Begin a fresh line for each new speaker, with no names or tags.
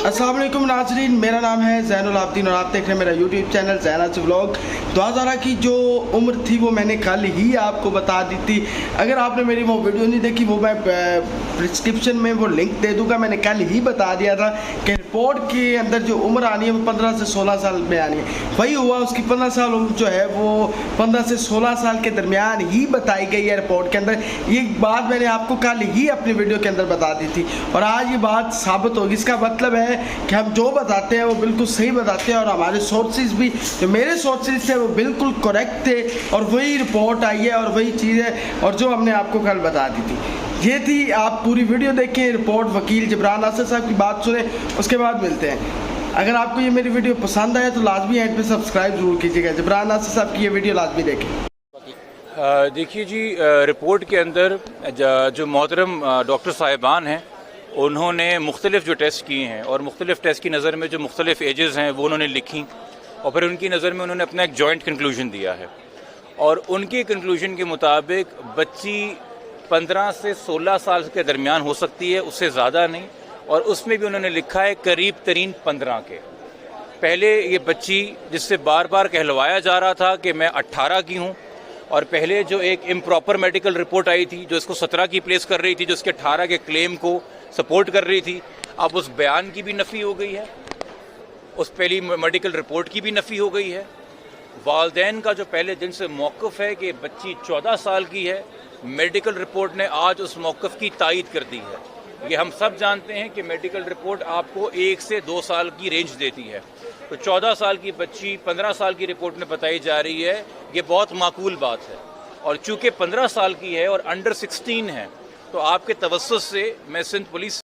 अस्सलाम वालेकुम नाज़रीन, मेरा नाम है ज़ैनुल आबिदीन और आप देख रहे हैं मेरा यूट्यूब चैनल ज़ैनाज़ व्लॉग। 2000 की जो उम्र थी वो मैंने कल ही आपको बता दी थी। अगर आपने मेरी वो वीडियो नहीं देखी वो मैं डिस्क्रिप्शन में वो लिंक दे दूँगा। मैंने कल ही बता दिया था कि रिपोर्ट के अंदर जो उम्र आनी है वो 15 से 16 साल में आनी है। वही हुआ, उसकी 15 साल उम्र जो है वो 15 से 16 साल के दरमियान ही बताई गई है रिपोर्ट के अंदर। ये बात मैंने आपको कल ही अपनी वीडियो के अंदर बता दी थी और आज ये बात साबित होगी। इसका मतलब है कि हम जो बताते हैं वो बिल्कुल सही बताते हैं और हमारे सोर्सेज भी, जो मेरे सोर्सेज थे वो बिल्कुल करेक्ट थे और वही रिपोर्ट आई है और वही चीज़ है और जो हमने आपको कल बता दी थी ये थी। आप पूरी वीडियो देखें, रिपोर्ट वकील जबरान नासिर साहब की बात सुने, उसके बाद मिलते हैं। अगर आपको ये मेरी वीडियो पसंद आए तो लाजमी एंड पे सब्सक्राइब जरूर कीजिएगा। जबरान नासिर साहब की ये वीडियो लाजमी देखें।
देखिए जी, रिपोर्ट के अंदर जो मोहतरम डॉक्टर साहिबान हैं उन्होंने मुख्तलिफ जो टेस्ट किए हैं और मुख्तलिफ टेस्ट की नज़र में जो मुख्तलिफ एजेस हैं वो उन्होंने लिखी और फिर उनकी नज़र में उन्होंने अपना एक जॉइंट कंक्लूजन दिया है और उनके कंक्लूजन के मुताबिक बच्ची 15 से 16 साल के दरमियान हो सकती है, उससे ज़्यादा नहीं। और उसमें भी उन्होंने लिखा है करीब तरीन 15 के। पहले ये बच्ची जिससे बार बार कहलवाया जा रहा था कि मैं 18 की हूँ और पहले जो एक इम्प्रॉपर मेडिकल रिपोर्ट आई थी जो इसको 17 की प्लेस कर रही थी, जो इसके 18 के क्लेम को सपोर्ट कर रही थी, अब उस बयान की भी नफ़ी हो गई है, उस पहली मेडिकल रिपोर्ट की भी नफ़ी हो गई है। वालदैन का जो पहले दिन से मौक़िफ़ है कि बच्ची 14 साल की है, मेडिकल रिपोर्ट ने आज उस मौक़िफ़ की तायद कर दी है। ये हम सब जानते हैं कि मेडिकल रिपोर्ट आपको 1 से 2 साल की रेंज देती है, तो 14 साल की बच्ची 15 साल की रिपोर्ट में बताई जा रही है, ये बहुत माकूल बात है। और चूँकि 15 साल की है और अंडर 16 है तो आपके तवस्सुस से मैं सिंध पुलिस